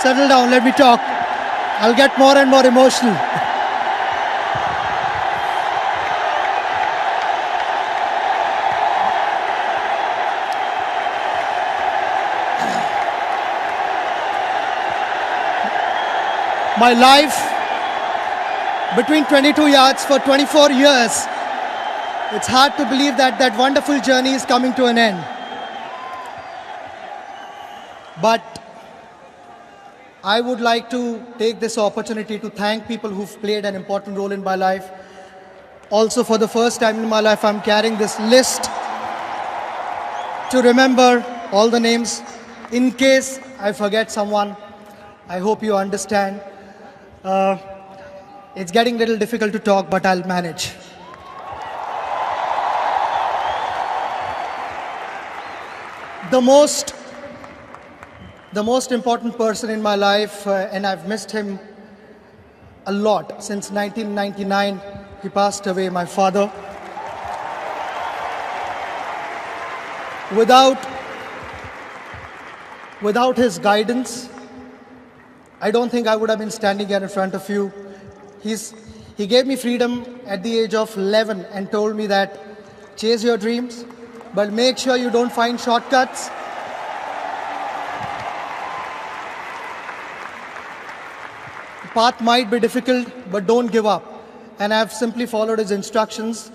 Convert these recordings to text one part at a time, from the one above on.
Settle down, let me talk. I'll get more and more emotional. My life between 22 yards for 24 years. It's hard to believe that that wonderful journey is coming to an end. But I would like to take this opportunity to thank people who've played an important role in my life. Also, for the first time in my life, I'm carrying this list to remember all the names. In case I forget someone, I hope you understand. It's getting a little difficult to talk, but I'll manage. The most important person in my life, and I've missed him a lot since 1999. He passed away, my father. Without his guidance, I don't think I would have been standing here in front of you. He gave me freedom at the age of 11 and told me that chase your dreams, but make sure you don't find shortcuts. The path might be difficult, but don't give up. And I've simply followed his instructions.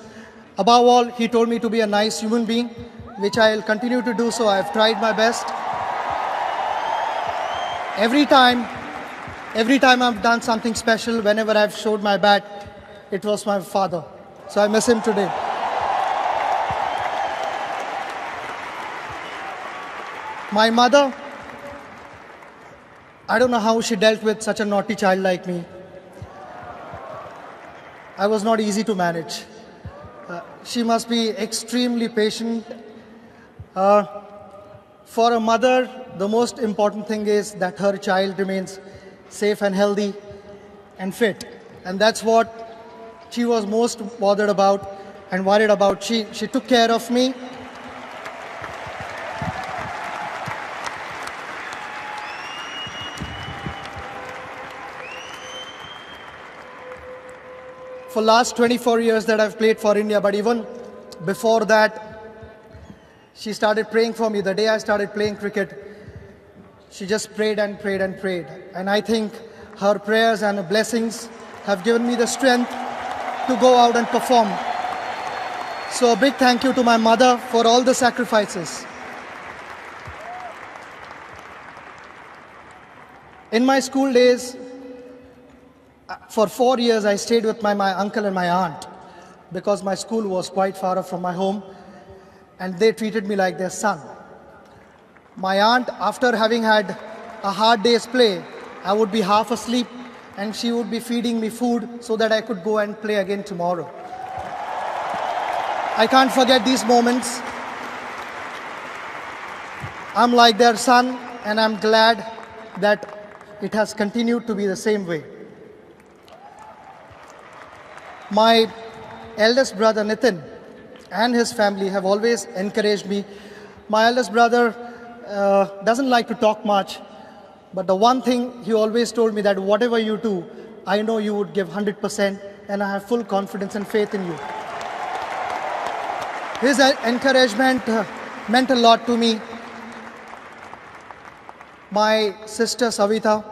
Above all, he told me to be a nice human being, which I'll continue to do so. I've tried my best. Every time I've done something special, whenever I've showed my bat, it was my father. So I miss him today. My mother, I don't know how she dealt with such a naughty child like me. I was not easy to manage. She must be extremely patient. For a mother, the most important thing is that her child remains safe and healthy and fit. And that's what she was most bothered about and worried about. She took care of me. For last 24 years that I've played for India, but even before that, she started praying for me. The day I started playing cricket, she just prayed and prayed and prayed. And I think her prayers and blessings have given me the strength to go out and perform. So a big thank you to my mother for all the sacrifices. In my school days, for 4 years, I stayed with my uncle and my aunt because my school was quite far from my home, and they treated me like their son. My aunt, after having had a hard day's play, I would be half asleep and she would be feeding me food so that I could go and play again tomorrow. I can't forget these moments. I'm like their son, and I'm glad that it has continued to be the same way. My eldest brother Nitin and his family have always encouraged me. My eldest brother doesn't like to talk much, but the one thing he always told me that whatever you do, I know you would give 100%, and I have full confidence and faith in you. His encouragement meant a lot to me. My sister Savita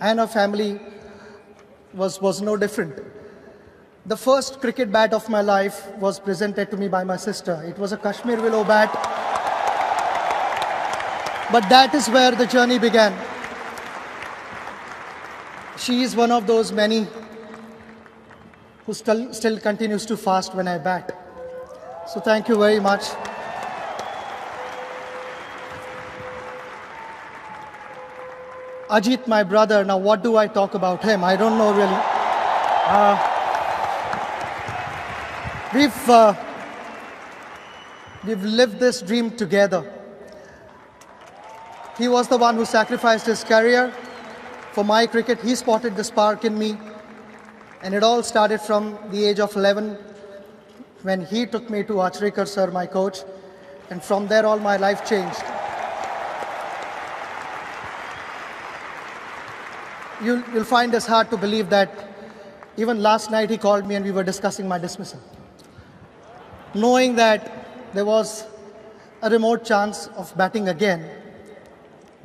and her family was no different. The first cricket bat of my life was presented to me by my sister. It was a Kashmir willow bat. But that is where the journey began. She is one of those many who still continues to fast when I bat. So thank you very much. Ajit, my brother, now what do I talk about him? I don't know really. We've lived this dream together. He was the one who sacrificed his career for my cricket. He spotted the spark in me, and it all started from the age of 11 when he took me to Achrikar sir, my coach, and from there all my life changed. you'll find this hard to believe that even last night he called me and we were discussing my dismissal. Knowing that there was a remote chance of batting again,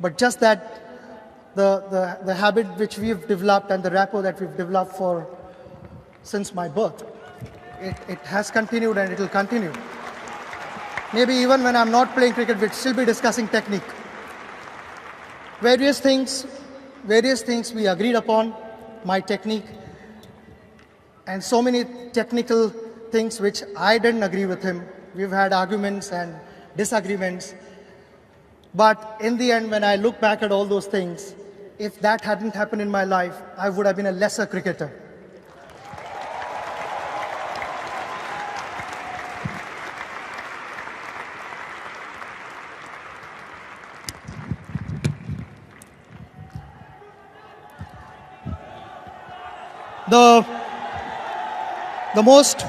but just that the habit which we've developed and the rapport that we've developed since my birth, it has continued and it will continue. Maybe even when I'm not playing cricket, we'll still be discussing technique. Various things we agreed upon, my technique, and so many technical things which I didn't agree with him. We've had arguments and disagreements. But in the end, when I look back at all those things, if that hadn't happened in my life, I would have been a lesser cricketer. The most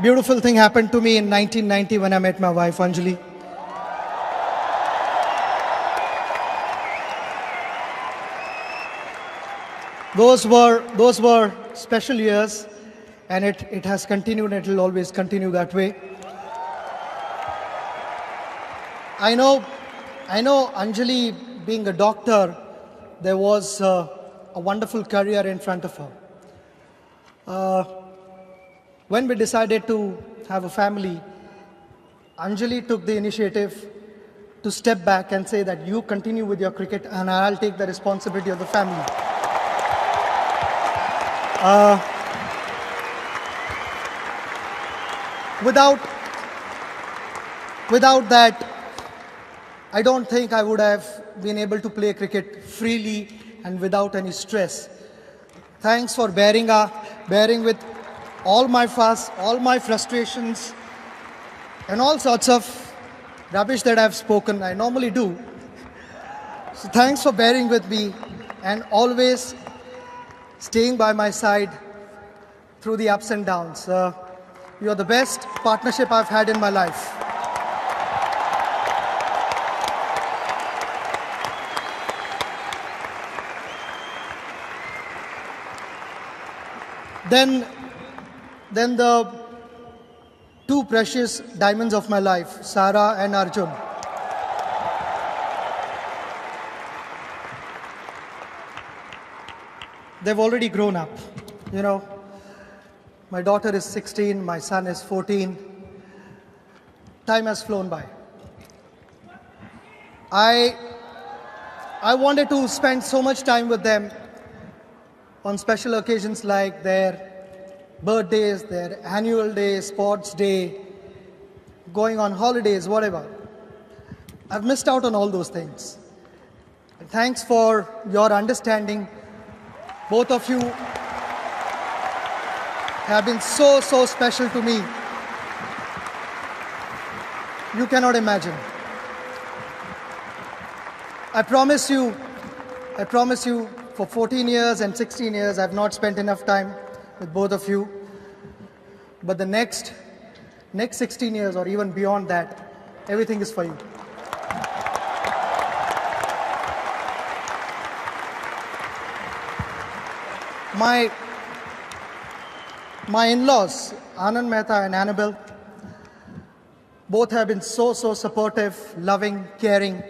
beautiful thing happened to me in 1990 when I met my wife, Anjali. Those were special years, and it has continued and it will always continue that way. I know Anjali, being a doctor, there was a wonderful career in front of her. When we decided to have a family, Anjali took the initiative to step back and say that you continue with your cricket and I'll take the responsibility of the family. Without that, I don't think I would have been able to play cricket freely and without any stress. Thanks for bearing with all my fuss, all my frustrations, and all sorts of rubbish that I've spoken. I normally do. So thanks for bearing with me and always staying by my side through the ups and downs. You are the best partnership I've had in my life. Then the two precious diamonds of my life, Sara and Arjun. They've already grown up, you know. My daughter is 16, my son is 14. Time has flown by. I wanted to spend so much time with them on special occasions like their birthdays, their annual day, sports day, going on holidays, whatever. I've missed out on all those things. And thanks for your understanding. Both of you have been so special to me. You cannot imagine. I promise you, for 14 years and 16 years, I've not spent enough time with both of you. But the next 16 years or even beyond that, everything is for you. My in-laws, Anand Mehta and Annabelle, both have been so supportive, loving, caring.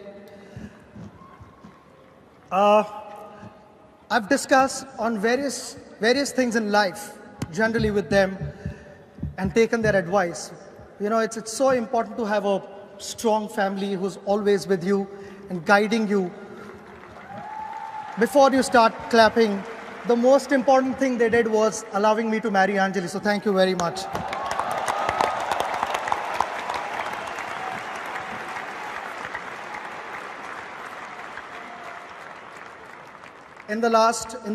I've discussed on various things in life, generally with them, and taken their advice. You know, it's so important to have a strong family who's always with you and guiding you. Before you start clapping, the most important thing they did was allowing me to marry Anjali. So thank you very much. In the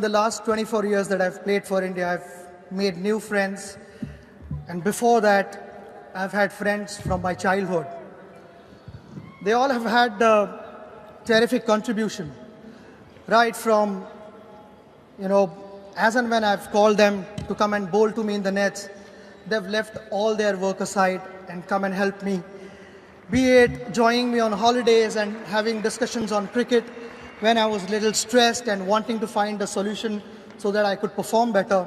last 24 years that I've played for India, I've made new friends. And before that, I've had friends from my childhood. They all have had a terrific contribution. Right from, you know, as and when I've called them to come and bowl to me in the nets, they've left all their work aside and come and help me. Be it joining me on holidays and having discussions on cricket, when I was a little stressed and wanting to find a solution so that I could perform better.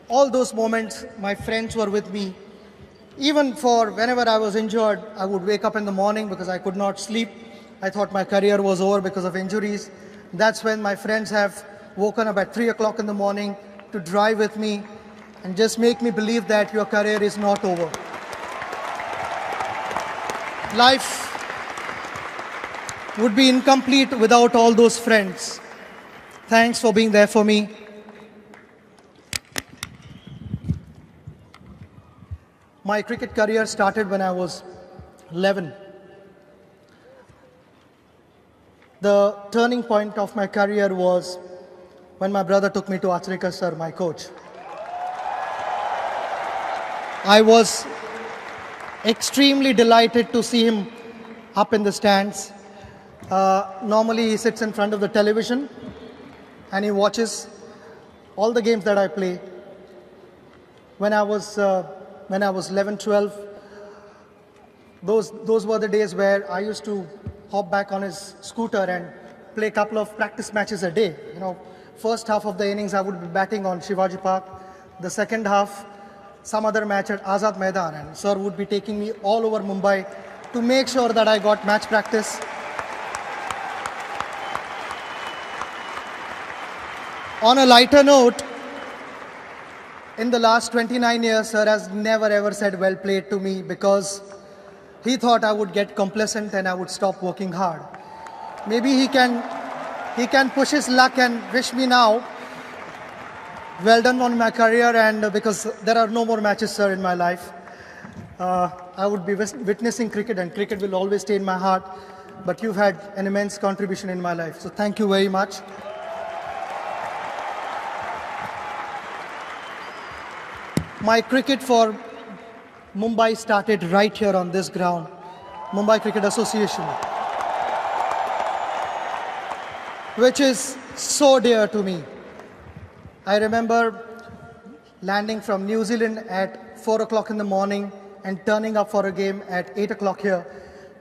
All those moments, my friends were with me. Even for whenever I was injured, I would wake up in the morning because I could not sleep. I thought my career was over because of injuries. That's when my friends have woken up at 3 o'clock in the morning to drive with me and just make me believe that your career is not over. Life would be incomplete without all those friends. Thanks for being there for me. My cricket career started when I was 11. The turning point of my career was when my brother took me to Acharika sir, my coach. I was extremely delighted to see him up in the stands. Normally he sits in front of the television and he watches all the games that I play. When I was 11, 12, those were the days where I used to hop back on his scooter and play a couple of practice matches a day. You know, first half of the innings I would be batting on Shivaji Park. The second half, some other match at Azad Maidan, and sir would be taking me all over Mumbai to make sure that I got match practice. On a lighter note, in the last 29 years, sir has never ever said well played to me because he thought I would get complacent and I would stop working hard. Maybe he can push his luck and wish me now well done on my career, and because there are no more matches, sir, in my life. I would be witnessing cricket, and cricket will always stay in my heart. But you've had an immense contribution in my life. So thank you very much. My cricket for Mumbai started right here on this ground, Mumbai Cricket Association, which is so dear to me. I remember landing from New Zealand at 4 o'clock in the morning and turning up for a game at 8 o'clock here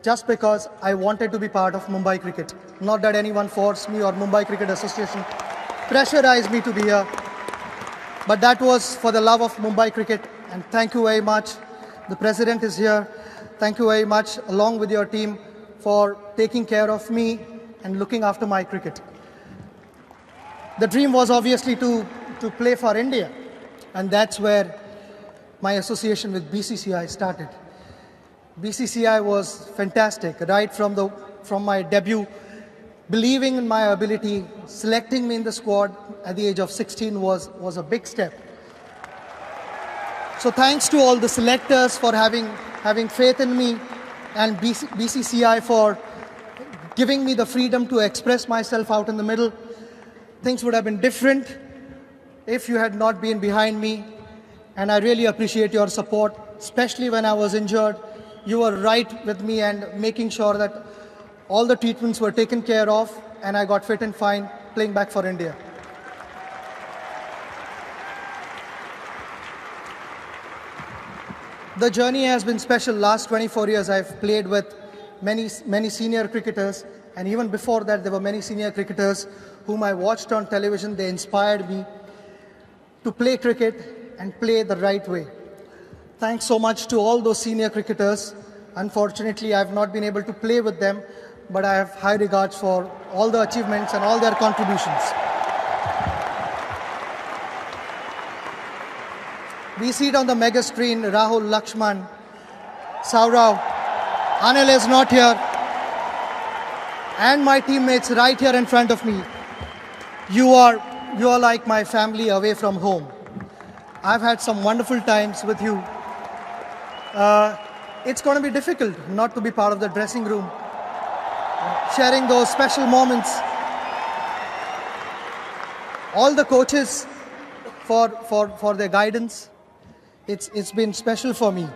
just because I wanted to be part of Mumbai cricket. Not that anyone forced me or Mumbai Cricket Association pressurized me to be here, but that was for the love of Mumbai cricket. And thank you very much. The president is here. Thank you very much, along with your team, for taking care of me and looking after my cricket. The dream was obviously to play for India, and that's where my association with BCCI started. BCCI was fantastic, right from my debut. Believing in my ability, selecting me in the squad at the age of 16 was a big step. So thanks to all the selectors for having faith in me, and BCCI for giving me the freedom to express myself out in the middle. Things would have been different if you had not been behind me, and I really appreciate your support, especially when I was injured. You were right with me and making sure that all the treatments were taken care of, and I got fit and fine playing back for India. The journey has been special. Last 24 years I've played with many senior cricketers, and even before that there were many senior cricketers whom I watched on television. They inspired me to play cricket and play the right way. Thanks so much to all those senior cricketers. Unfortunately, I've not been able to play with them, but I have high regards for all the achievements and all their contributions. We see it on the mega screen, Rahul, Lakshman, Saurav. Anil is not here, and my teammates right here in front of me. You are like my family away from home. I've had some wonderful times with you. It's going to be difficult not to be part of the dressing room, sharing those special moments. All the coaches for their guidance. It's been special for me.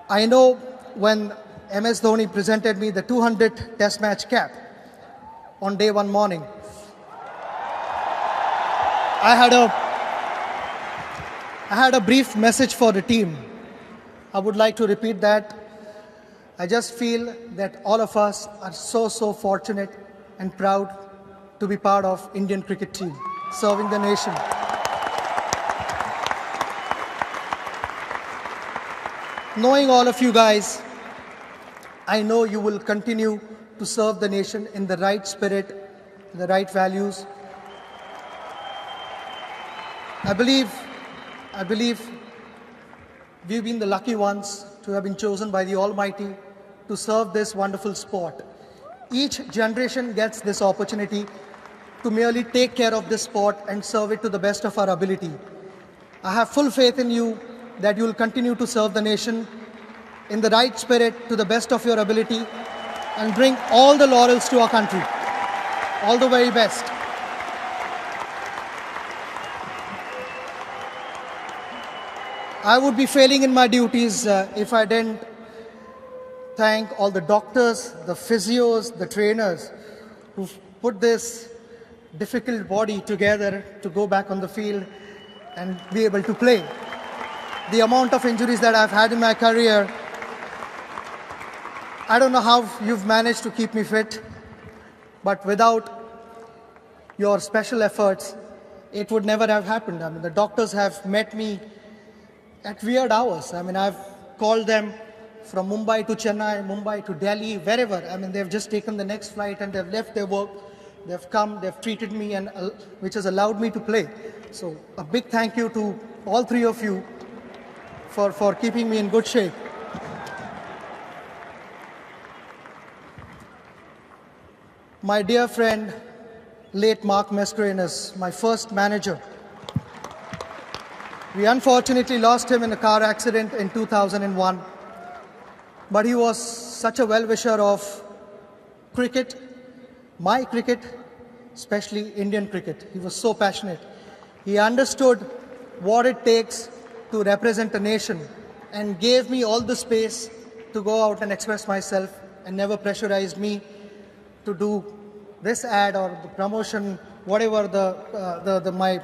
I know when MS Dhoni presented me the 200 Test match cap on day one morning, I had a brief message for the team. I would like to repeat that. I just feel that all of us are so fortunate and proud to be part of Indian cricket team, serving the nation. Knowing all of you guys, I know you will continue to serve the nation in the right spirit, the right values. I believe we've been the lucky ones to have been chosen by the Almighty to serve this wonderful sport. Each generation gets this opportunity to merely take care of this sport and serve it to the best of our ability. I have full faith in you that you will continue to serve the nation in the right spirit to the best of your ability and bring all the laurels to our country. All the very best. I would be failing in my duties if I didn't thank all the doctors, the physios, the trainers who've put this difficult body together to go back on the field and be able to play. The amount of injuries that I've had in my career, I don't know how you've managed to keep me fit, but without your special efforts, it would never have happened. I mean, the doctors have met me at weird hours. I mean, I've called them from Mumbai to Chennai, Mumbai to Delhi, wherever. I mean, they've just taken the next flight and they've left their work. They've come, they've treated me, and which has allowed me to play. So a big thank you to all three of you for keeping me in good shape. My dear friend, late Mark Mascarenhas, my first manager. We unfortunately lost him in a car accident in 2001. But he was such a well-wisher of cricket, my cricket, especially Indian cricket. He was so passionate. He understood what it takes to represent a nation and gave me all the space to go out and express myself and never pressurized me to do this ad or the promotion, whatever my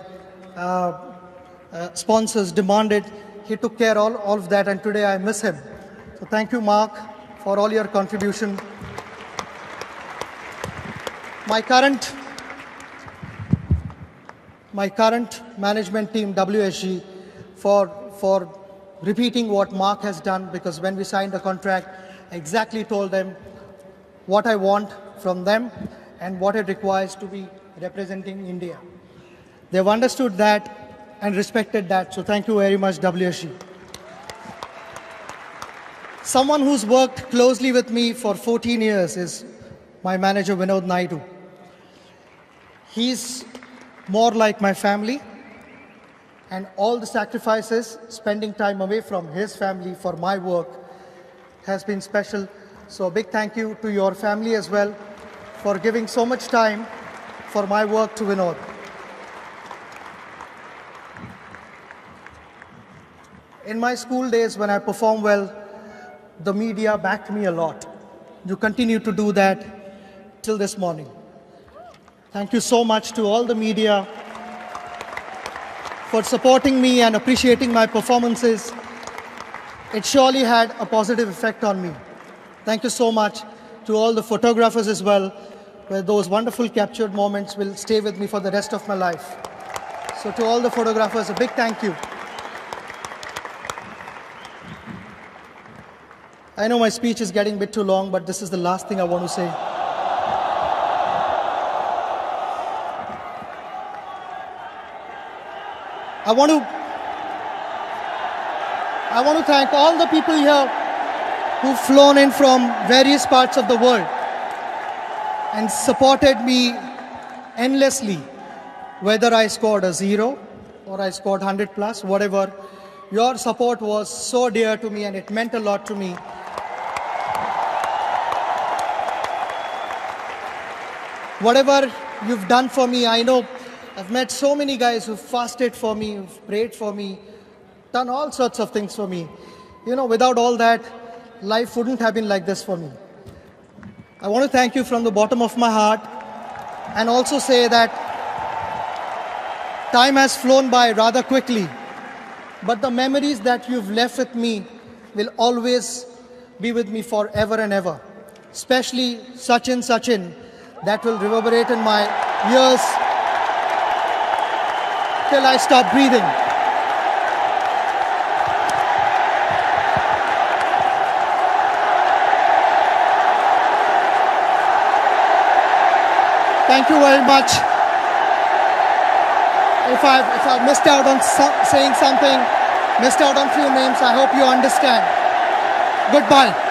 sponsors demanded. He took care of all of that, and today I miss him. So thank you, Mark, for all your contribution. My current management team, WSG, for repeating what Mark has done, because when we signed the contract, I exactly told them what I want from them and what it requires to be representing India. They've understood that and respected that, so thank you very much, WSG. Someone who's worked closely with me for 14 years is my manager, Vinod Naidu. He's more like my family, and all the sacrifices, spending time away from his family for my work has been special. So a big thank you to your family as well for giving so much time for my work to Vinod. In my school days, when I performed well, the media backed me a lot. You continue to do that till this morning. Thank you so much to all the media for supporting me and appreciating my performances. It surely had a positive effect on me. Thank you so much to all the photographers as well, where those wonderful captured moments will stay with me for the rest of my life. So to all the photographers, a big thank you. I know my speech is getting a bit too long, but this is the last thing I want to say. I want to thank all the people here who've flown in from various parts of the world and supported me endlessly, whether I scored a 0 or I scored 100 plus, whatever. Your support was so dear to me and it meant a lot to me. Whatever you've done for me, I know I've met so many guys who've fasted for me, who've prayed for me, done all sorts of things for me. You know, without all that, life wouldn't have been like this for me. I want to thank you from the bottom of my heart and also say that time has flown by rather quickly, but the memories that you've left with me will always be with me forever and ever. Especially Sachin, that will reverberate in my ears till I stop breathing. Thank you very much. If I've missed out on saying something, missed out on few names, I hope you understand. Goodbye.